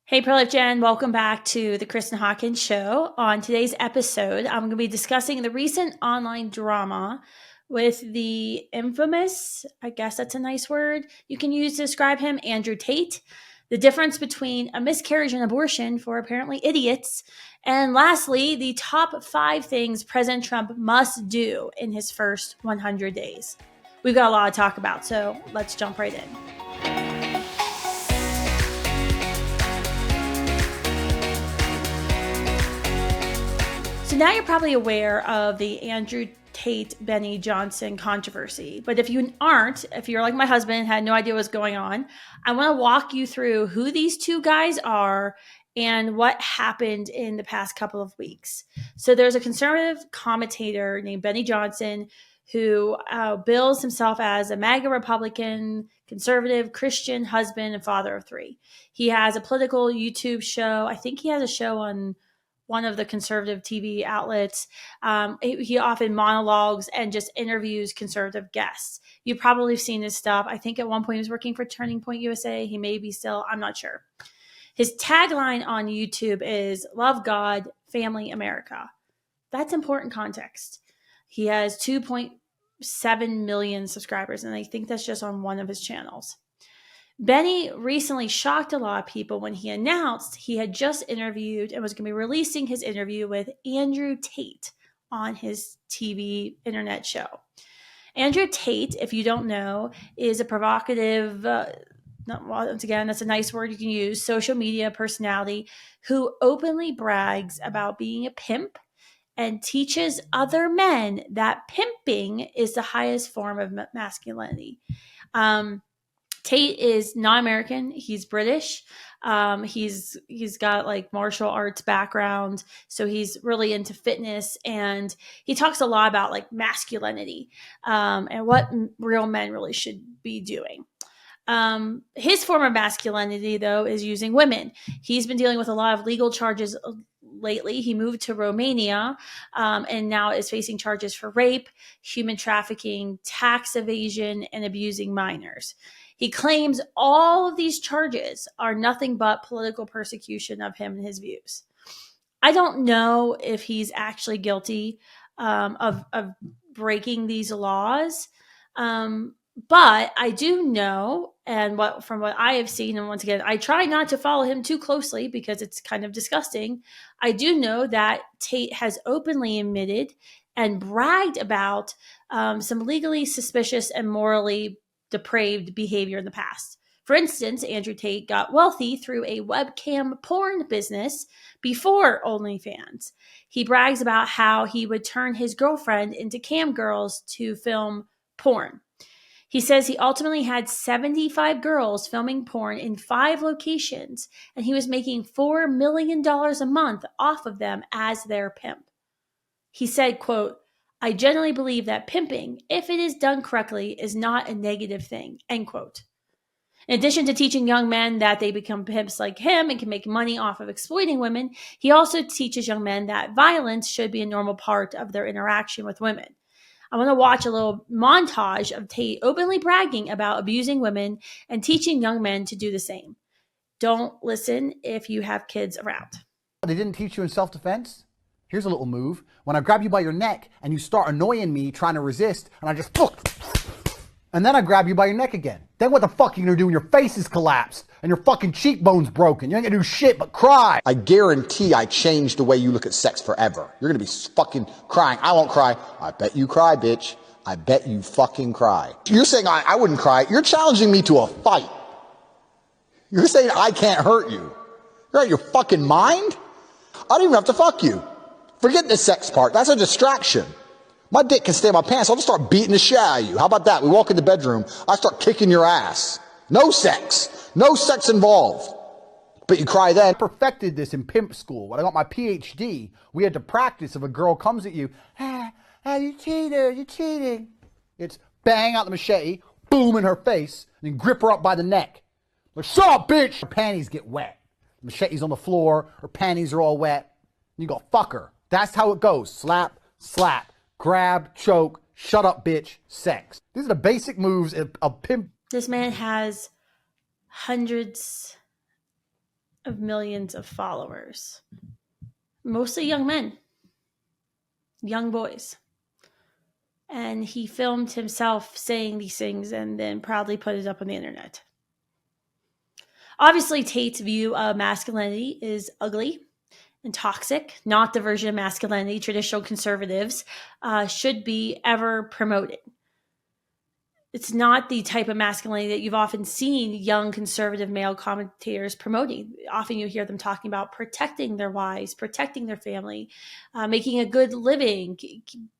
Hey, Pro-Life Jen, welcome back to the Kristen Hawkins Show. On today's episode, I'm going to be discussing the recent online drama with the infamous, I guess that's a nice word you can use to describe him, Andrew Tate, the difference between a miscarriage and abortion for apparently idiots, and lastly, the top 5 things President Trump must do in his first 100 days. We've got a lot to talk about, so let's jump right in. So now you're probably aware of the Andrew Tate, Benny Johnson controversy. But if you aren't, if you're like my husband, had no idea what's going on, I want to walk you through who these two guys are and what happened in the past couple of weeks. So there's a conservative commentator named Benny Johnson who bills himself as a MAGA Republican, conservative, Christian husband and father of 3. He has a political YouTube show. I think he has a show on one of the conservative TV outlets. He often monologues and just interviews conservative guests. You've probably seen his stuff. I think at one point he was working for Turning Point USA. He may be still, I'm not sure. His tagline on YouTube is Love God, Family, America. That's important context. He has 2.7 million subscribers, and I think that's just on one of his channels. Benny recently shocked a lot of people when he announced he had just interviewed and was going to be releasing his interview with Andrew Tate on his TV internet show. Andrew Tate, if you don't know, is a provocative, once again, that's a nice word you can use, social media personality who openly brags about being a pimp and teaches other men that pimping is the highest form of masculinity. Tate is not American. He's British. He's got like martial arts background. So he's really into fitness, and he talks a lot about like masculinity, and what real men really should be doing. His form of masculinity, though, is using women. He's been dealing with a lot of legal charges lately. He moved to Romania, and now is facing charges for rape, human trafficking, tax evasion, and abusing minors. He claims all of these charges are nothing but political persecution of him and his views. I don't know if he's actually guilty of breaking these laws, but I do know, and from what I have seen, and once again, I try not to follow him too closely because it's kind of disgusting. I do know that Tate has openly admitted and bragged about some legally suspicious and morally depraved behavior in the past. For instance, Andrew Tate got wealthy through a webcam porn business before OnlyFans. He brags about how he would turn his girlfriend into cam girls to film porn. He says he ultimately had 75 girls filming porn in 5 locations, and he was making $4 million a month off of them as their pimp. He said, quote, I generally believe that pimping, if it is done correctly, is not a negative thing, end quote. In addition to teaching young men that they become pimps like him and can make money off of exploiting women, he also teaches young men that violence should be a normal part of their interaction with women. I want to watch a little montage of Tate openly bragging about abusing women and teaching young men to do the same. Don't listen if you have kids around. They didn't teach you in self-defense? Here's a little move. When I grab you by your neck and you start annoying me trying to resist, and I just and then I grab you by your neck again. Then what the fuck are you gonna do when your face is collapsed and your fucking cheekbone's broken? You ain't gonna do shit but cry. I guarantee I changed the way you look at sex forever. You're gonna be fucking crying. I won't cry. I bet you cry, bitch. I bet you fucking cry. You're saying I wouldn't cry. You're challenging me to a fight. You're saying I can't hurt you. You're out of your fucking mind? I don't even have to fuck you. Forget the sex part. That's a distraction. My dick can stay in my pants. I'll just start beating the shit out of you. How about that? We walk in the bedroom. I start kicking your ass. No sex. No sex involved. But you cry then. I perfected this in pimp school. When I got my PhD, we had to practice if a girl comes at you, you cheated, you cheating. It's bang out the machete, boom in her face, and then grip her up by the neck. Like, shut up, bitch! Her panties get wet. The machete's on the floor, her panties are all wet. And you go, fuck her. That's how it goes. Slap, slap, grab, choke, shut up, bitch, sex. These are the basic moves of pimp. This man has hundreds of millions of followers, mostly young men, young boys. And he filmed himself saying these things and then proudly put it up on the internet. Obviously, Tate's view of masculinity is ugly and toxic, not the version of masculinity traditional conservatives should be ever promoting. It's not the type of masculinity that you've often seen young conservative male commentators promoting. Often you hear them talking about protecting their wives, protecting their family, making a good living,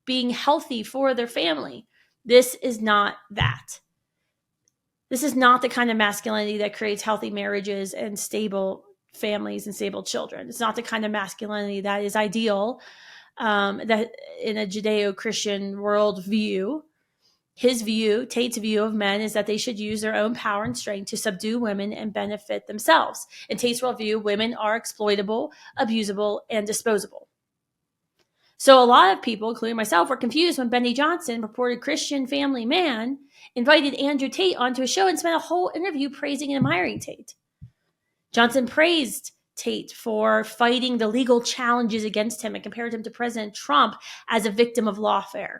being healthy for their family. This is not that. This is not the kind of masculinity that creates healthy marriages and stable families and stable children. It's not the kind of masculinity that is ideal that in a Judeo-Christian worldview. His view, Tate's view of men, is that they should use their own power and strength to subdue women and benefit themselves. In Tate's worldview, women are exploitable, abusable, and disposable. So a lot of people, including myself, were confused when Benny Johnson, purported Christian family man, invited Andrew Tate onto a show and spent a whole interview praising and admiring Tate. Johnson praised Tate for fighting the legal challenges against him and compared him to President Trump as a victim of lawfare.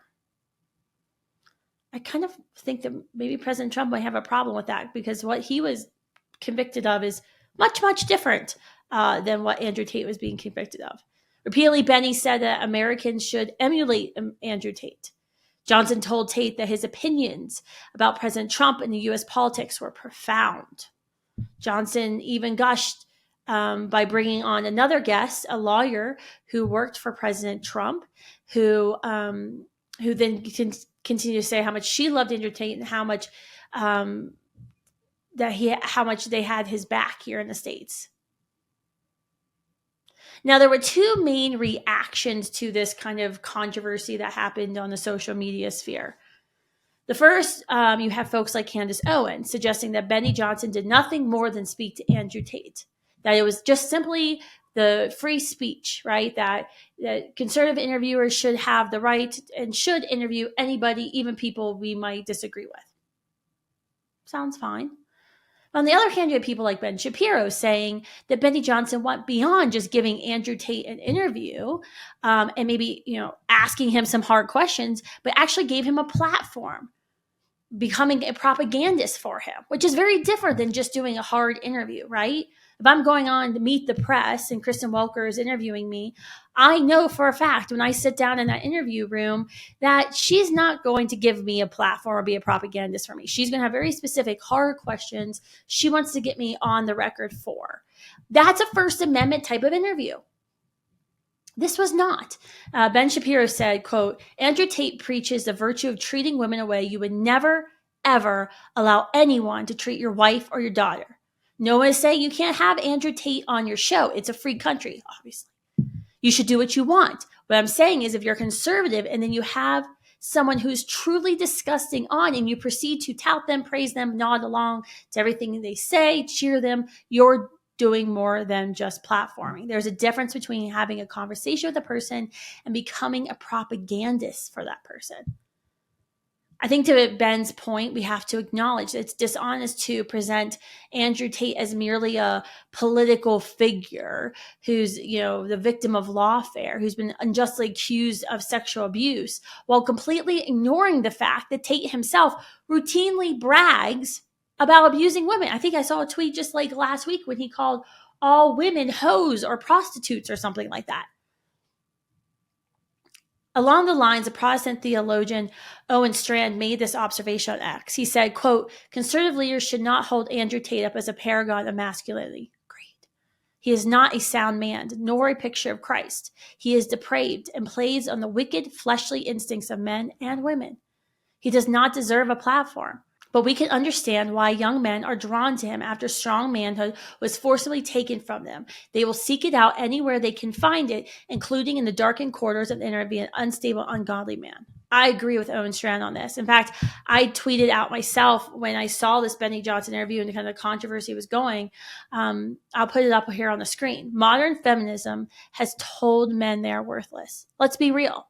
I kind of think that maybe President Trump might have a problem with that because what he was convicted of is much, much different than what Andrew Tate was being convicted of. Repeatedly, Benny said that Americans should emulate Andrew Tate. Johnson told Tate that his opinions about President Trump and the U.S. politics were profound. Johnson even gushed by bringing on another guest, a lawyer who worked for President Trump, who then continued to say how much she loved Andrew Tate and how much how much they had his back here in the States. Now, there were two main reactions to this kind of controversy that happened on the social media sphere. The first, you have folks like Candace Owens suggesting that Benny Johnson did nothing more than speak to Andrew Tate, that it was just simply the free speech, right? That conservative interviewers should have the right and should interview anybody, even people we might disagree with. Sounds fine. On the other hand, you have people like Ben Shapiro saying that Benny Johnson went beyond just giving Andrew Tate an interview and maybe, asking him some hard questions, but actually gave him a platform, becoming a propagandist for him, which is very different than just doing a hard interview, right? If I'm going on to Meet the Press and Kristen Welker is interviewing me, I know for a fact when I sit down in that interview room that she's not going to give me a platform or be a propagandist for me. She's going to have very specific, hard questions she wants to get me on the record for. That's a First Amendment type of interview. This was not. Ben Shapiro said, quote, Andrew Tate preaches the virtue of treating women a way you would never, ever allow anyone to treat your wife or your daughter. No one is saying you can't have Andrew Tate on your show. It's a free country, obviously. You should do what you want. What I'm saying is if you're conservative and then you have someone who's truly disgusting on and you proceed to tout them, praise them, nod along to everything they say, cheer them, you're doing more than just platforming. There's a difference between having a conversation with a person and becoming a propagandist for that person. I think to Ben's point, we have to acknowledge that it's dishonest to present Andrew Tate as merely a political figure who's, the victim of lawfare, who's been unjustly accused of sexual abuse, while completely ignoring the fact that Tate himself routinely brags about abusing women. I think I saw a tweet just like last week when he called all women hoes or prostitutes or something like that. Along the lines, a Protestant theologian, Owen Strand, made this observation on X. He said, quote, conservative leaders should not hold Andrew Tate up as a paragon of masculinity. Great. He is not a sound man, nor a picture of Christ. He is depraved and plays on the wicked fleshly instincts of men and women. He does not deserve a platform. But we can understand why young men are drawn to him after strong manhood was forcibly taken from them. They will seek it out anywhere they can find it, including in the darkened corridors of the inner of an unstable, ungodly man. I agree with Owen Strand on this. In fact, I tweeted out myself when I saw this Benny Johnson interview and the kind of controversy was going. I'll put it up here on the screen. Modern feminism has told men they're worthless. Let's be real.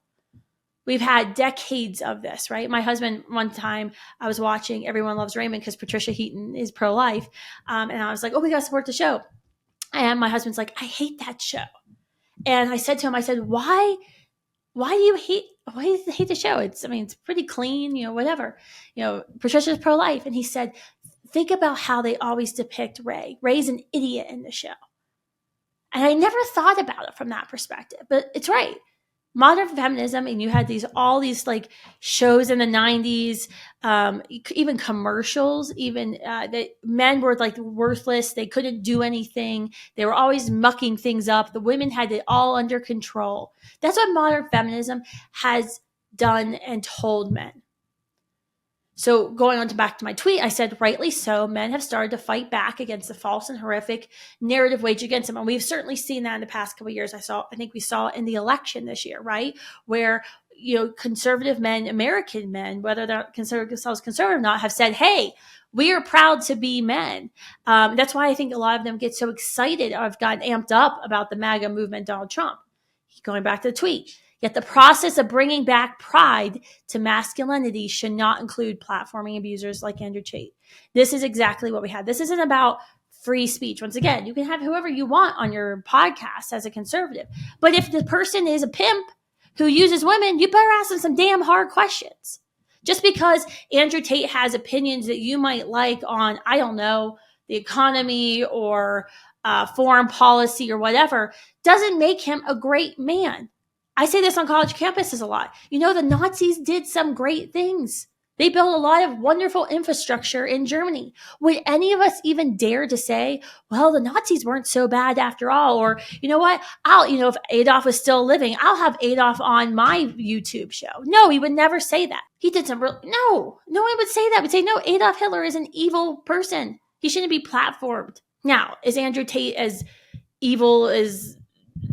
We've had decades of this, right? My husband, one time, I was watching Everyone Loves Raymond because Patricia Heaton is pro-life. And I was like, oh, we got to support the show. And my husband's like, I hate that show. And I said to him, I said, why do you hate the show? It's pretty clean, whatever. Patricia's pro-life. And he said, think about how they always depict Ray. Ray's an idiot in the show. And I never thought about it from that perspective, but it's right. Modern feminism, and you had all these like shows in the 90s, even commercials, even that men were like worthless. They couldn't do anything. They were always mucking things up. The women had it all under control. That's what modern feminism has done and told men. So going on back to my tweet, I said, rightly so, men have started to fight back against the false and horrific narrative waged against them. And we've certainly seen that in the past couple of years. I think we saw in the election this year, right? Where, conservative men, American men, whether they're considered themselves conservative or not, have said, hey, we are proud to be men. That's why I think a lot of them get so excited or have gotten amped up about the MAGA movement, Donald Trump. Going back to the tweet. Yet the process of bringing back pride to masculinity should not include platforming abusers like Andrew Tate. This is exactly what we had. This isn't about free speech. Once again, you can have whoever you want on your podcast as a conservative. But if the person is a pimp who uses women, you better ask them some damn hard questions. Just because Andrew Tate has opinions that you might like on, I don't know, the economy or foreign policy or whatever, doesn't make him a great man. I say this on college campuses a lot. The Nazis did some great things. They built a lot of wonderful infrastructure in Germany. Would any of us even dare to say, well, the Nazis weren't so bad after all? Or, you know what? If Adolf was still living, I'll have Adolf on my YouTube show. No, he would never say that. He did some no one would say that. Would say, no, Adolf Hitler is an evil person. He shouldn't be platformed. Now, is Andrew Tate as evil as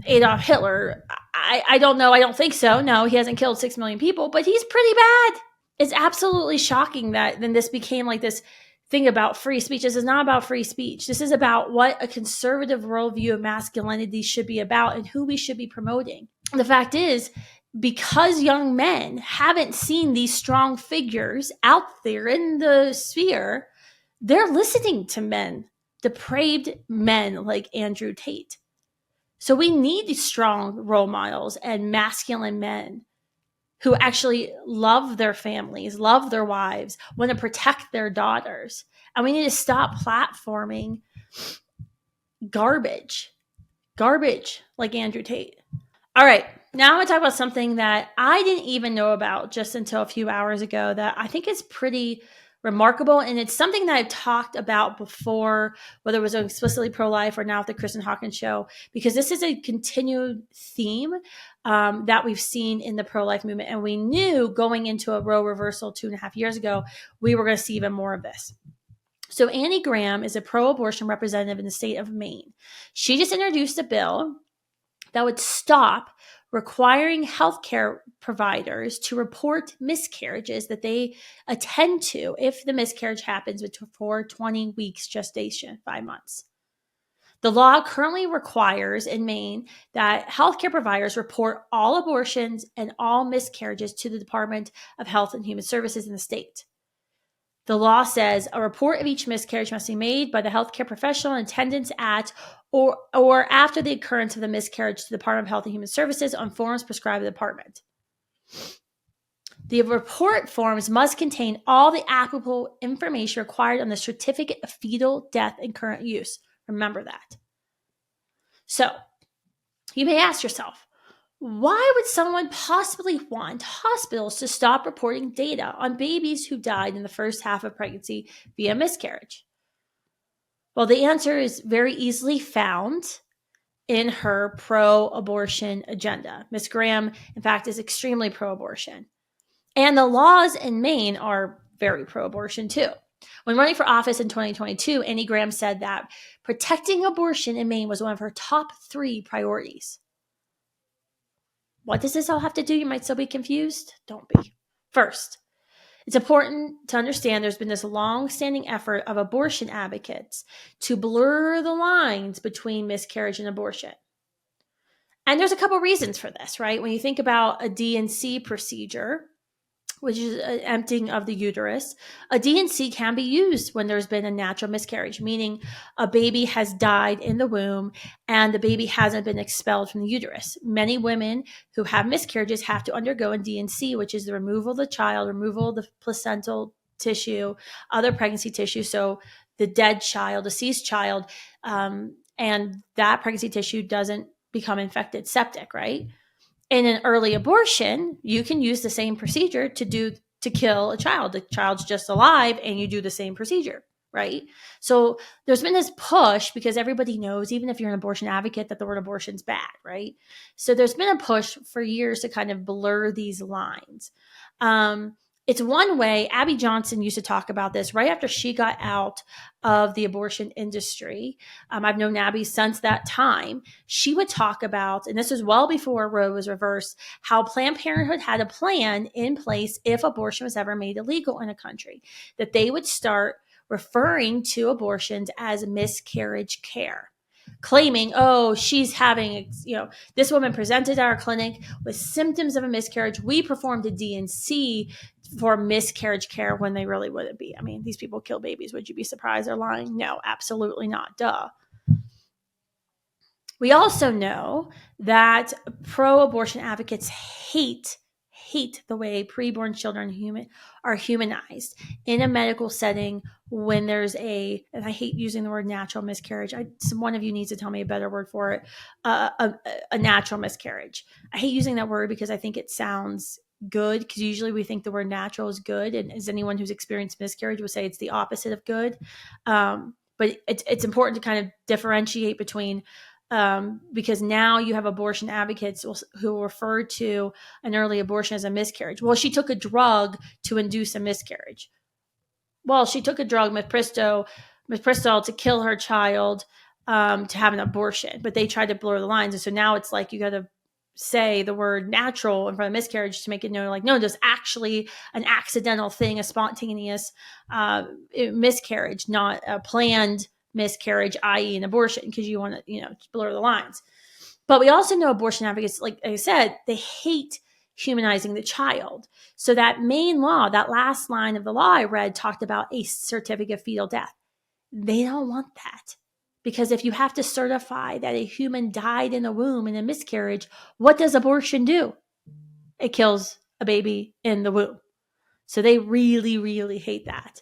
Adolf Hitler? I don't know. I don't think so. No, he hasn't killed 6 million people, but he's pretty bad. It's absolutely shocking that then this became like this thing about free speech. This is not about free speech. This is about what a conservative worldview of masculinity should be about and who we should be promoting. The fact is, because young men haven't seen these strong figures out there in the sphere, they're listening to men, depraved men like Andrew Tate. So we need these strong role models and masculine men who actually love their families, love their wives, want to protect their daughters. And we need to stop platforming garbage like Andrew Tate. All right, now I'm going to talk about something that I didn't even know about just until a few hours ago that I think is pretty remarkable. And it's something that I've talked about before, whether it was explicitly pro-life or now with the Kristen Hawkins show, because this is a continued theme that we've seen in the pro-life movement. And we knew going into a Roe reversal 2.5 years ago, we were going to see even more of this. So Annie Graham is a pro-abortion representative in the state of Maine. She just introduced a bill that would stop requiring healthcare providers to report miscarriages that they attend to if the miscarriage happens before 20 weeks gestation, 5 months. The law currently requires in Maine that healthcare providers report all abortions and all miscarriages to the Department of Health and Human Services in the state. The law says a report of each miscarriage must be made by the healthcare professional in attendance at or after the occurrence of the miscarriage to the Department of Health and Human Services on forms prescribed by the department. The report forms must contain all the applicable information required on the certificate of fetal death and current use. Remember that. So, you may ask yourself, why would someone possibly want hospitals to stop reporting data on babies who died in the first half of pregnancy via miscarriage? Well, the answer is very easily found in her pro-abortion agenda. Ms. Graham, in fact, is extremely pro-abortion. And the laws in Maine are very pro-abortion too. When running for office in 2022, Annie Graham said that protecting abortion in Maine was one of her top 3 priorities. What does this all have to do? You might still be confused. Don't be. First, it's important to understand there's been this long-standing effort of abortion advocates to blur the lines between miscarriage and abortion. And there's a couple reasons for this, right? When you think about a D&C procedure, which is an emptying of the uterus. A D&C can be used when there's been a natural miscarriage, meaning a baby has died in the womb and the baby hasn't been expelled from the uterus. Many women who have miscarriages have to undergo a D&C, which is the removal of the child, removal of the placental tissue, other pregnancy tissue, so the dead child, deceased child, and that pregnancy tissue doesn't become infected, septic, right? In an early abortion, you can use the same procedure to kill a child. The child's just alive and you do the same procedure, right? So there's been this push because everybody knows, even if you're an abortion advocate, that the word abortion's bad, right? So there's been a push for years to kind of blur these lines. It's one way. Abby Johnson used to talk about this right after she got out of the abortion industry. I've known Abby since that time. She would talk about, and this was well before Roe was reversed, how Planned Parenthood had a plan in place if abortion was ever made illegal in a country, that they would start referring to abortions as miscarriage care, claiming, oh, she's having, this woman presented at our clinic with symptoms of a miscarriage. We performed a D&C for miscarriage care when they really wouldn't be. I mean, these people kill babies. Would you be surprised they're lying? No, absolutely not. Duh. We also know that pro-abortion advocates hate the way preborn children are humanized in a medical setting when there's and I hate using the word natural miscarriage. One of you needs to tell me a better word for it. A natural miscarriage. I hate using that word because I think it sounds good, because usually we think the word natural is good, and as anyone who's experienced miscarriage would say, it's the opposite of good. But it's important to kind of differentiate between, because now you have abortion advocates who refer to an early abortion as a miscarriage. Well, she took a drug to induce a miscarriage. Well, she took a drug, mifepristone, to kill her child, to have an abortion, but they tried to blur the lines. And so now it's like you got to say the word natural in front of miscarriage to make it known, like, no, there's actually an accidental thing, a spontaneous miscarriage, not a planned miscarriage, i.e. an abortion, because you want to, blur the lines. But we also know abortion advocates, like I said, they hate humanizing the child. So that main law, that last line of the law I read, talked about a certificate of fetal death. They don't want that. Because if you have to certify that a human died in the womb in a miscarriage, what does abortion do? It kills a baby in the womb. So they really, really hate that.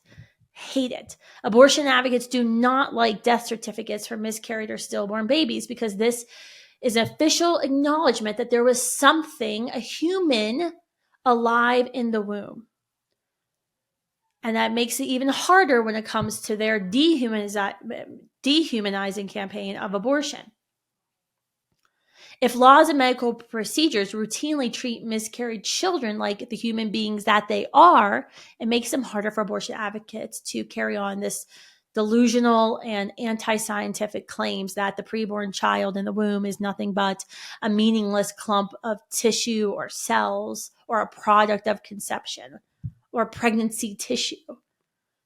Hate it. Abortion advocates do not like death certificates for miscarried or stillborn babies, because this is an official acknowledgement that there was something, a human, alive in the womb. And that makes it even harder when it comes to their dehumanizing campaign of abortion. If laws and medical procedures routinely treat miscarried children like the human beings that they are, it makes them harder for abortion advocates to carry on this delusional and anti-scientific claims that the preborn child in the womb is nothing but a meaningless clump of tissue or cells or a product of conception or pregnancy tissue.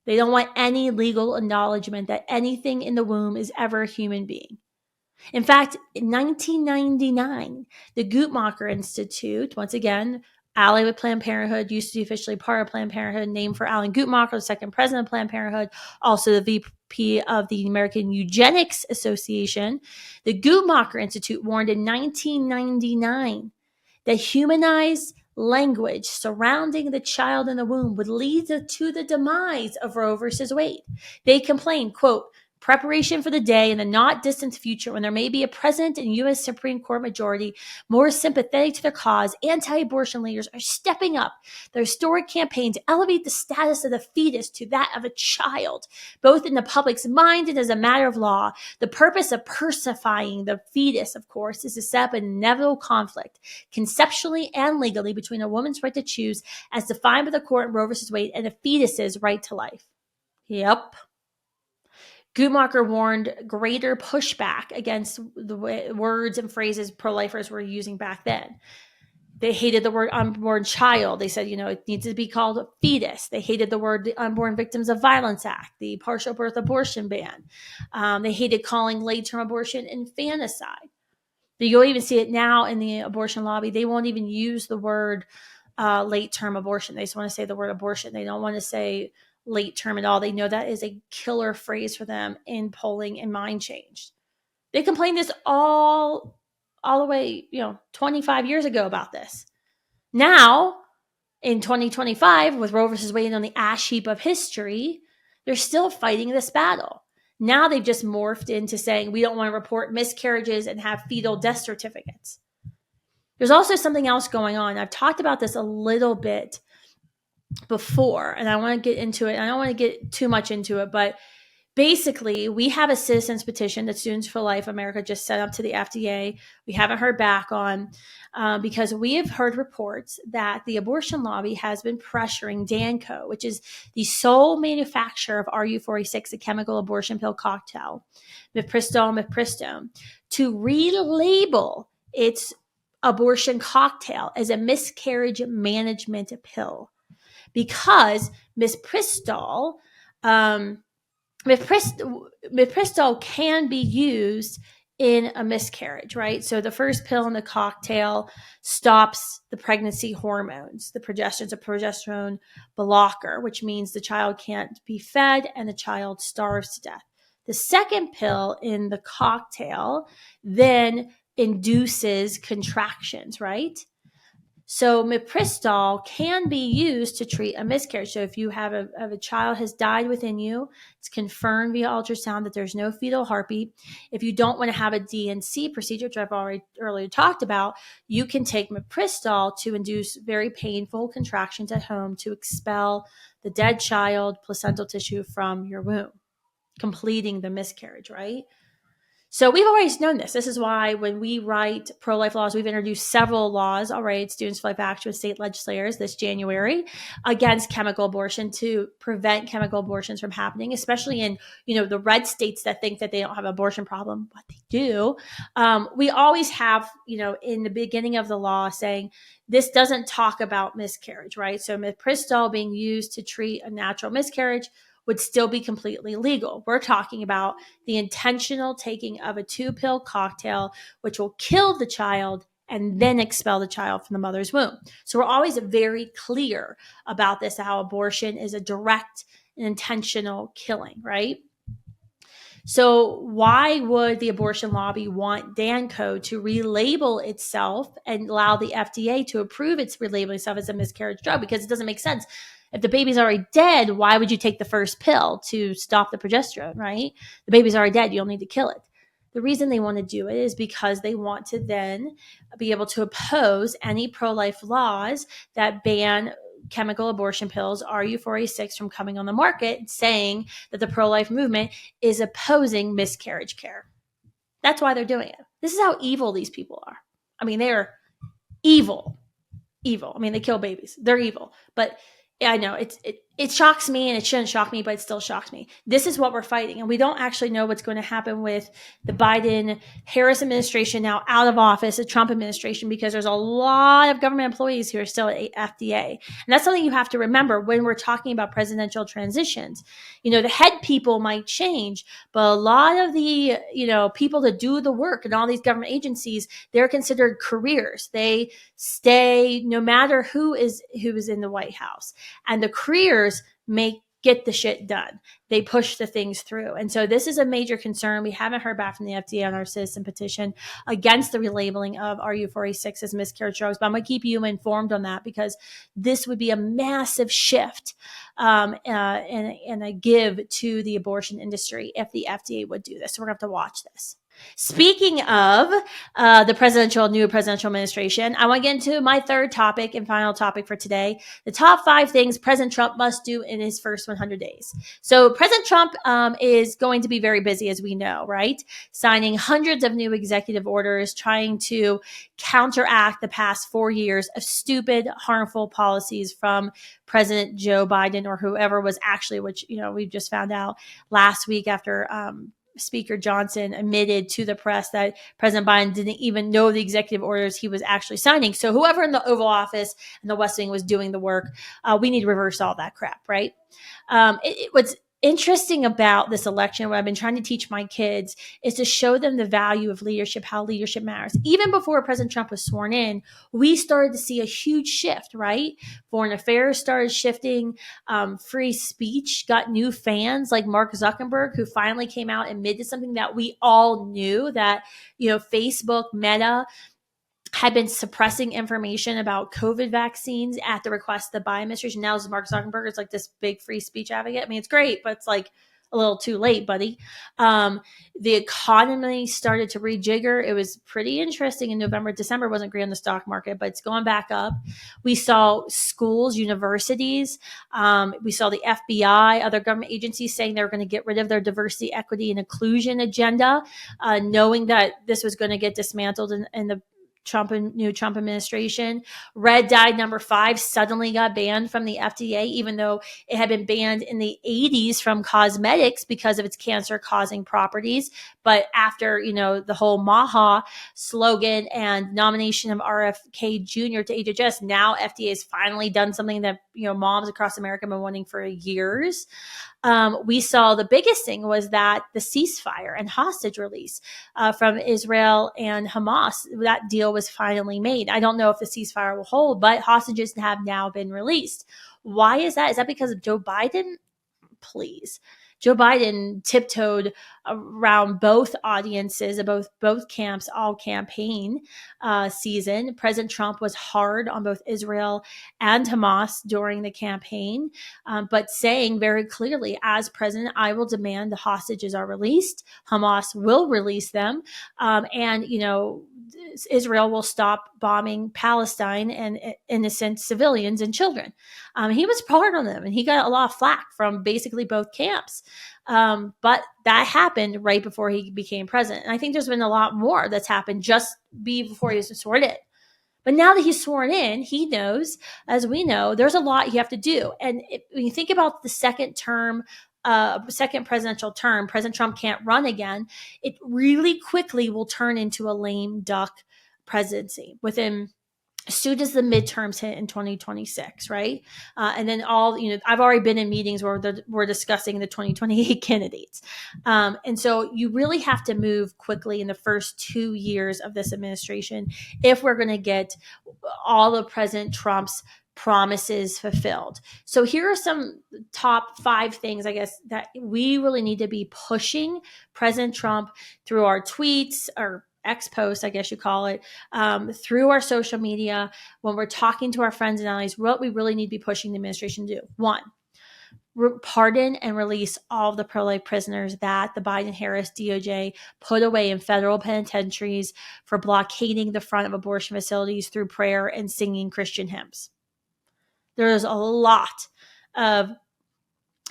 They don't want any legal acknowledgement that anything in the womb is ever a human being. In fact, in 1999, the Guttmacher Institute, once again, allied with Planned Parenthood, used to be officially part of Planned Parenthood, named for Alan Guttmacher, the second president of Planned Parenthood, also the VP of the American Eugenics Association. The Guttmacher Institute warned in 1999 that humanized language surrounding the child in the womb would lead to the demise of Roe versus Wade. They complained, quote, preparation for the day in the not distant future when there may be a president and U.S. Supreme Court majority more sympathetic to their cause, anti-abortion leaders are stepping up their historic campaign to elevate the status of the fetus to that of a child, both in the public's mind and as a matter of law. The purpose of personifying the fetus, of course, is to set up an inevitable conflict, conceptually and legally, between a woman's right to choose, as defined by the court in Roe versus Wade, and a fetus's right to life. Yep. Guttmacher warned greater pushback against the words and phrases pro-lifers were using back then. They hated the word unborn child. They said, it needs to be called a fetus. They hated the word the Unborn Victims of Violence Act, the partial birth abortion ban. They hated calling late-term abortion infanticide. You'll even see it now in the abortion lobby. They won't even use the word late term abortion. They just want to say the word abortion. They don't want to say late term at all. They know that is a killer phrase for them in polling and mind change. They complained this all the way, 25 years ago about this. Now, in 2025, with Roe versus Wade on the ash heap of history, they're still fighting this battle. Now they've just morphed into saying we don't want to report miscarriages and have fetal death certificates. There's also something else going on. I've talked about this a little bit before, and I want to get into it. I don't want to get too much into it, but basically, we have a citizens petition that Students for Life America just sent up to the FDA. We haven't heard back on because we have heard reports that the abortion lobby has been pressuring Danco, which is the sole manufacturer of RU486, a chemical abortion pill cocktail, mifepristone, to relabel its abortion cocktail as a miscarriage management pill because mifepristone can be used in a miscarriage, right? So the first pill in the cocktail stops the pregnancy hormones. The progesterone's a progesterone blocker, which means the child can't be fed and the child starves to death. The second pill in the cocktail then induces contractions, right? So mifepristone can be used to treat a miscarriage. So if you have a child has died within you, it's confirmed via ultrasound that there's no fetal heartbeat. If you don't want to have a D&C procedure, which I've already earlier talked about, you can take mifepristone to induce very painful contractions at home to expel the dead child placental tissue from your womb, completing the miscarriage, right? So we've always known this. This is why when we write pro-life laws, we've introduced several laws already at Students for Life Action with state legislators this January against chemical abortion to prevent chemical abortions from happening, especially in, the red states that think that they don't have an abortion problem, but they do. We always have, in the beginning of the law saying this doesn't talk about miscarriage, right? So mifepristone being used to treat a natural miscarriage would still be completely legal. We're talking about the intentional taking of a 2-pill cocktail, which will kill the child and then expel the child from the mother's womb. So we're always very clear about this, how abortion is a direct and intentional killing, right? So why would the abortion lobby want Danco to relabel itself and allow the FDA to approve its relabeling itself as a miscarriage drug? Because it doesn't make sense. If the baby's already dead, why would you take the first pill to stop the progesterone, right? The baby's already dead. You'll need to kill it. The reason they want to do it is because they want to then be able to oppose any pro-life laws that ban chemical abortion pills, RU486, from coming on the market, saying that the pro-life movement is opposing miscarriage care. That's why they're doing it. This is how evil these people are. I mean, they're evil. I mean, they kill babies. They're evil. But I know it shocks me, and it shouldn't shock me, but it still shocks me. This is what we're fighting, and we don't actually know what's going to happen with the Biden-Harris administration now out of office, the Trump administration, because there's a lot of government employees who are still at FDA. And that's something you have to remember when we're talking about presidential transitions. The head people might change, but a lot of the, people that do the work in all these government agencies, they're considered careers. They stay no matter who is in the White House. And the careers get the shit done. They push the things through. And so this is a major concern. We haven't heard back from the FDA on our citizen petition against the relabeling of RU486 as miscarriage drugs, but I'm going to keep you informed on that because this would be a massive shift and a give to the abortion industry if the FDA would do this. So we're going to have to watch this. Speaking of the new presidential administration, I want to get into my third topic and final topic for today, the top 5 things President Trump must do in his first 100 days. So President Trump is going to be very busy, as we know, right? Signing hundreds of new executive orders, trying to counteract the past 4 years of stupid, harmful policies from President Joe Biden or whoever was actually, which, we've just found out last week after Speaker Johnson admitted to the press that President Biden didn't even know the executive orders he was actually signing. So whoever in the Oval Office and the West Wing was doing the work, we need to reverse all that crap, right? interesting about this election, what I've been trying to teach my kids, is to show them the value of leadership, how leadership matters. Even before President Trump was sworn in, we started to see a huge shift, right? Foreign affairs started shifting. Free speech got new fans like Mark Zuckerberg, who finally came out and admitted something that we all knew, that, Facebook, Meta, had been suppressing information about COVID vaccines at the request of the Biden administration. Now Mark Zuckerberg is like this big free speech advocate. I mean, it's great, but it's like a little too late, buddy. The economy started to rejigger. It was pretty interesting in November. December wasn't great on the stock market, but it's going back up. We saw schools, universities. We saw the FBI, other government agencies saying they were going to get rid of their diversity, equity, and inclusion agenda, knowing that this was going to get dismantled in the new Trump administration. Red dye number 5 suddenly got banned from the FDA, even though it had been banned in the 80s from cosmetics because of its cancer-causing properties. But after, the whole MAHA slogan and nomination of RFK Jr. to HHS, now FDA has finally done something that, moms across America have been wanting for years. We saw the biggest thing was that the ceasefire and hostage release from Israel and Hamas, that deal was finally made. I don't know if the ceasefire will hold, but hostages have now been released. Why is that? Is that because of Joe Biden? Please. Joe Biden tiptoed around both audiences, both camps, all campaign season. President Trump was hard on both Israel and Hamas during the campaign, but saying very clearly, as president, I will demand the hostages are released. Hamas will release them, and Israel will stop bombing Palestine and innocent civilians and children. He was hard on them, and he got a lot of flack from basically both camps. But that happened right before he became president. And I think there's been a lot more that's happened just before he was sworn in. But now that he's sworn in, he knows, as we know, there's a lot you have to do. And when you think about the second presidential term, President Trump can't run again. It really quickly will turn into a lame duck presidency within as soon as the midterms hit in 2026, right? And then I've already been in meetings where we're discussing the 2028 candidates. And so you really have to move quickly in the first 2 years of this administration if we're going to get all of President Trump's promises fulfilled. So here are some top 5 things, I guess, that we really need to be pushing President Trump through our tweets or X post, I guess you call it, through our social media, when we're talking to our friends and allies, what we really need to be pushing the administration to do. 1, pardon and release all of the pro-life prisoners that the Biden-Harris DOJ put away in federal penitentiaries for blockading the front of abortion facilities through prayer and singing Christian hymns. There is a lot of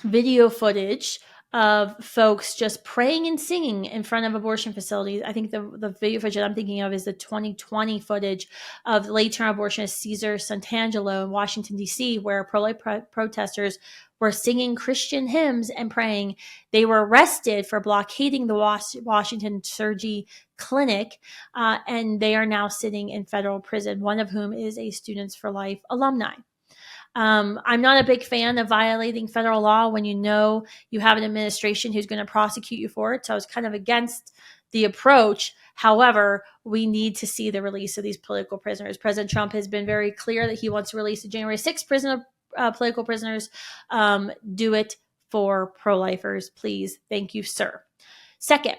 video footage of folks just praying and singing in front of abortion facilities. I think the video footage that I'm thinking of is the 2020 footage of late-term abortionist Cesar Santangelo in Washington, D.C., where pro-life protesters were singing Christian hymns and praying. They were arrested for blockading the Washington Surgery Clinic, and they are now sitting in federal prison, one of whom is a Students for Life alumni. I'm not a big fan of violating federal law when you know you have an administration who's going to prosecute you for it. So I was kind of against the approach. However, we need to see the release of these political prisoners. President Trump has been very clear that he wants to release the January 6th political prisoners. Do it for pro-lifers, please. Thank you, sir. Second,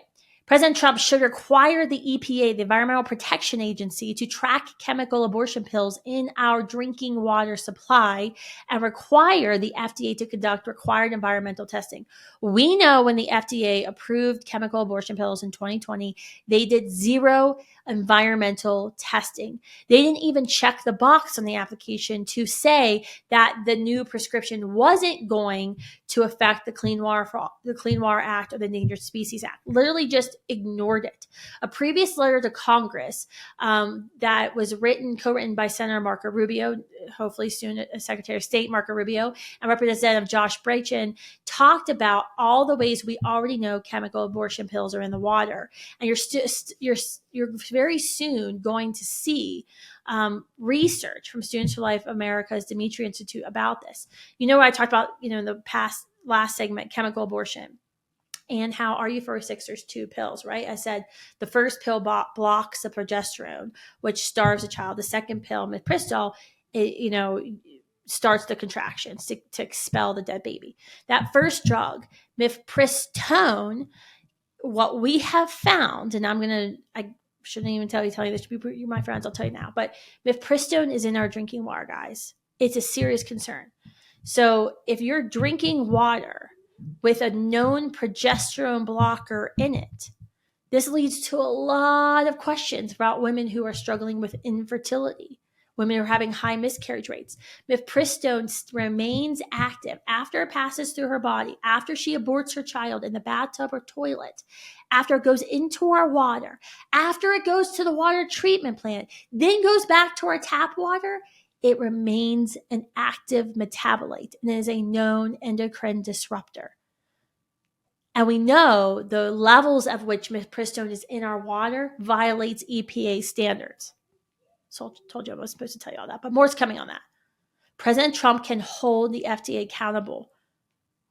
President Trump should require the EPA, the Environmental Protection Agency, to track chemical abortion pills in our drinking water supply and require the FDA to conduct required environmental testing. We know when the FDA approved chemical abortion pills in 2020, they did 0 environmental testing. They didn't even check the box on the application to say that the new prescription wasn't going to affect the Clean Water Act or the Endangered Species Act. Literally just ignored it. A previous letter to Congress that was co-written by Senator Marco Rubio, hopefully soon Secretary of State Marco Rubio, and Representative Josh Brachin, talked about all the ways we already know chemical abortion pills are in the water. And you're very soon going to see research from Students for Life America's Dimitri Institute about this. I talked about, in the past last segment, chemical abortion. And how RU46, there's 2 pills, right? I said the first pill blocks the progesterone, which starves the child. The second pill, mifepristone, starts the contractions to expel the dead baby. That first drug, mifepristone, what we have found, and I shouldn't even tell you this, you're my friends, I'll tell you now, but mifepristone is in our drinking water, guys. It's a serious concern. So if you're drinking water with a known progesterone blocker in it, this leads to a lot of questions about women who are struggling with infertility, women who are having high miscarriage rates. Mifepristone remains active after it passes through her body, after she aborts her child in the bathtub or toilet, after it goes into our water, after it goes to the water treatment plant, then goes back to our tap water. It remains an active metabolite and is a known endocrine disruptor. And we know the levels of which mifepristone is in our water violates EPA standards. So I told you I was supposed to tell you all that, but more is coming on that. President Trump can hold the FDA accountable,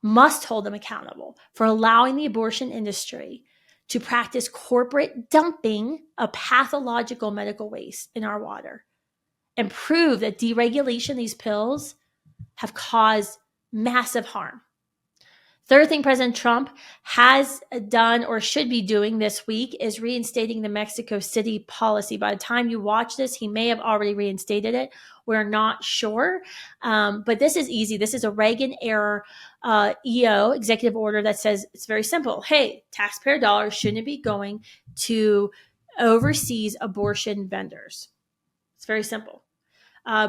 must hold them accountable for allowing the abortion industry to practice corporate dumping of pathological medical waste in our water and prove that deregulation of these pills have caused massive harm. Third thing President Trump has done or should be doing this week is reinstating the Mexico City policy. By the time you watch this, he may have already reinstated it. We're not sure. But this is easy. This is a Reagan-era EO, executive order, that says it's very simple. Hey, taxpayer dollars shouldn't be going to overseas abortion vendors. It's very simple.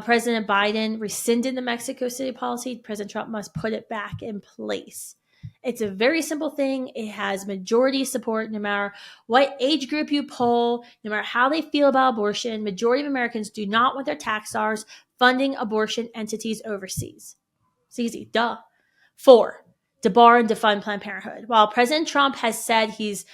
President Biden rescinded the Mexico City policy. President Trump must put it back in place. It's a very simple thing. It has majority support no matter what age group you poll, no matter how they feel about abortion. Majority of Americans do not want their tax dollars funding abortion entities overseas. It's easy. Duh. 4, debar and defund Planned Parenthood. While President Trump has said he's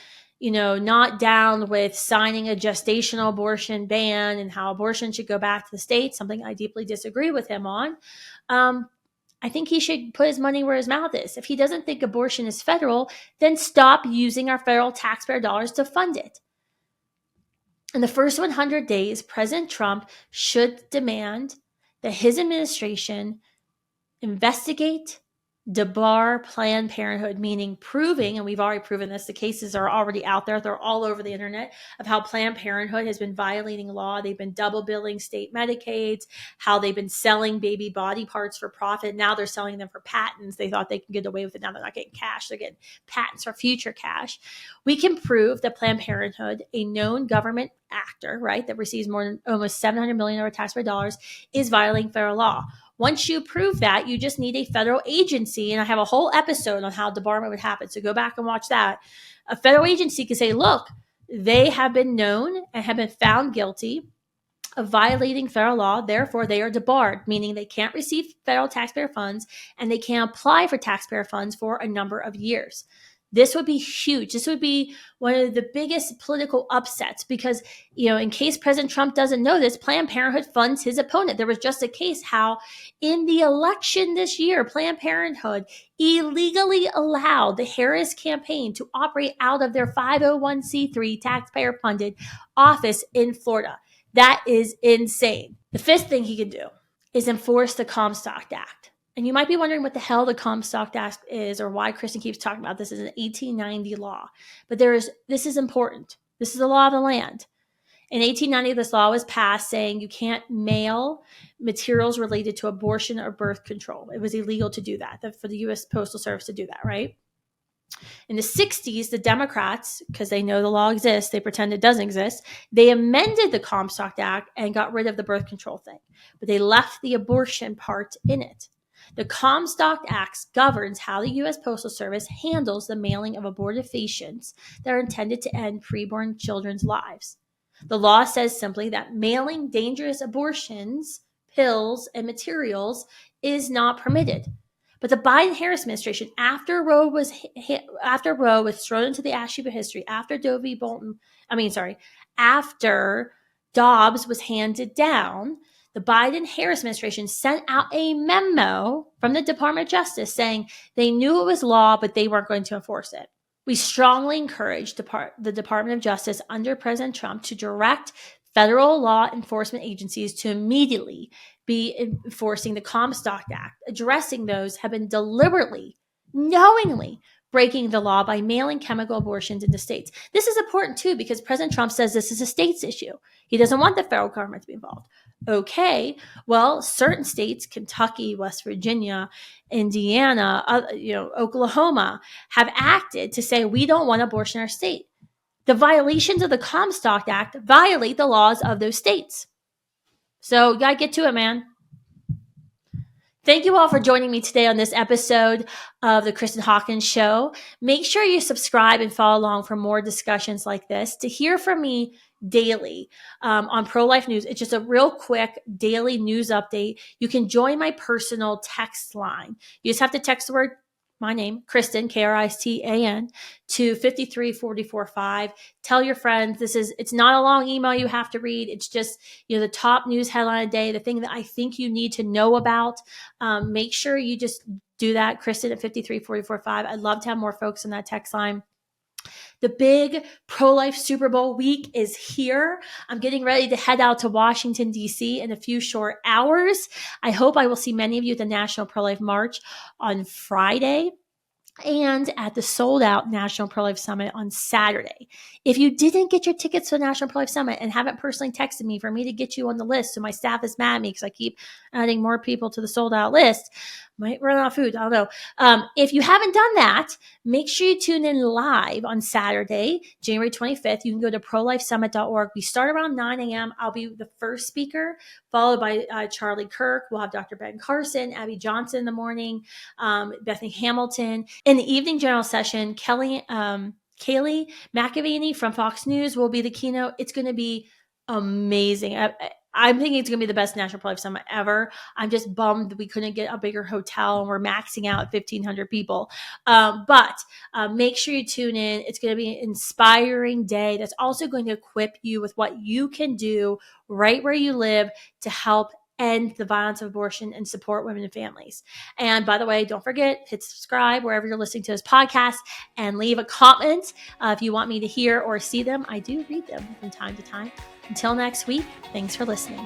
not down with signing a gestational abortion ban and how abortion should go back to the states, something I deeply disagree with him on. I think he should put his money where his mouth is. If he doesn't think abortion is federal, then stop using our federal taxpayer dollars to fund it. In the first 100 days, President Trump should demand that his administration investigate, debar Planned Parenthood, meaning proving, and we've already proven this, the cases are already out there, they're all over the internet, of how Planned Parenthood has been violating law. They've been double billing state Medicaids, how they've been selling baby body parts for profit. Now they're selling them for patents. They thought they could get away with it. Now they're not getting cash. They're getting patents for future cash. We can prove that Planned Parenthood, a known government actor, right, that receives more than almost $700 million of taxpayer dollars, is violating federal law. Once you prove that, you just need a federal agency, and I have a whole episode on how debarment would happen, so go back and watch that. A federal agency can say, look, they have been known and have been found guilty of violating federal law, therefore they are debarred, meaning they can't receive federal taxpayer funds and they can't apply for taxpayer funds for a number of years. This would be huge. This would be one of the biggest political upsets because, in case President Trump doesn't know this, Planned Parenthood funds his opponent. There was just a case how in the election this year, Planned Parenthood illegally allowed the Harris campaign to operate out of their 501c3 taxpayer-funded office in Florida. That is insane. The fifth thing he could do is enforce the Comstock Act. And you might be wondering what the hell the Comstock Act is or why Kristen keeps talking about this as an 1890 law. But this is important. This is the law of the land. In 1890, this law was passed saying you can't mail materials related to abortion or birth control. It was illegal to do that, for the U.S. Postal Service to do that, right? In the 60s, the Democrats, because they know the law exists, they pretend it doesn't exist, they amended the Comstock Act and got rid of the birth control thing. But they left the abortion part in it. The Comstock Act governs how the U.S. Postal Service handles the mailing of abortifacients that are intended to end preborn children's lives. The law says simply that mailing dangerous abortions, pills, and materials is not permitted. But the Biden-Harris administration, after Roe was thrown into the ash heap of history, after after Dobbs was handed down, the Biden-Harris administration sent out a memo from the Department of Justice saying they knew it was law, but they weren't going to enforce it. We strongly encourage the Department of Justice under President Trump to direct federal law enforcement agencies to immediately be enforcing the Comstock Act, addressing those have been deliberately, knowingly breaking the law by mailing chemical abortions into states. This is important too because President Trump says this is a state's issue. He doesn't want the federal government to be involved. Okay, well, certain states, Kentucky, West Virginia, Indiana, Oklahoma, have acted to say we don't want abortion in our state. The violations of the Comstock Act violate the laws of those states. So you got to get to it, man. Thank you all for joining me today on this episode of the Kristen Hawkins Show. Make sure you subscribe and follow along for more discussions like this. To hear from me daily on pro-life news, it's just a real quick daily news update. You can join my personal text line. You just have to text the word my name, Kristen, Kristan, to 53445. Tell your friends it's not a long email you have to read. It's just, the top news headline of the day, the thing that I think you need to know about. Make sure you just do that, Kristen at 53445. I'd love to have more folks on that text line. The big pro-life Super Bowl week is here. I'm getting ready to head out to Washington, D.C. in a few short hours. I hope I will see many of you at the National Pro-Life March on Friday and at the sold-out National Pro-Life Summit on Saturday. If you didn't get your tickets to the National Pro-Life Summit and haven't personally texted me for me to get you on the list, so my staff is mad at me because I keep adding more people to the sold-out list, might run out of food, I don't know. If you haven't done that, make sure you tune in live on Saturday, January 25th. You can go to prolifesummit.org. We start around 9 a.m. I'll be the first speaker, followed by Charlie Kirk. We'll have Dr. Ben Carson, Abby Johnson in the morning, Bethany Hamilton. In the evening general session, Kaylee McAvaney from Fox News will be the keynote. It's going to be amazing. I'm thinking it's going to be the best National Pro-Life Summit ever. I'm just bummed that we couldn't get a bigger hotel and we're maxing out at 1,500 people. But make sure you tune in. It's going to be an inspiring day that's also going to equip you with what you can do right where you live to help end the violence of abortion and support women and families. And by the way, don't forget, hit subscribe wherever you're listening to this podcast and leave a comment if you want me to hear or see them. I do read them from time to time. Until next week, thanks for listening.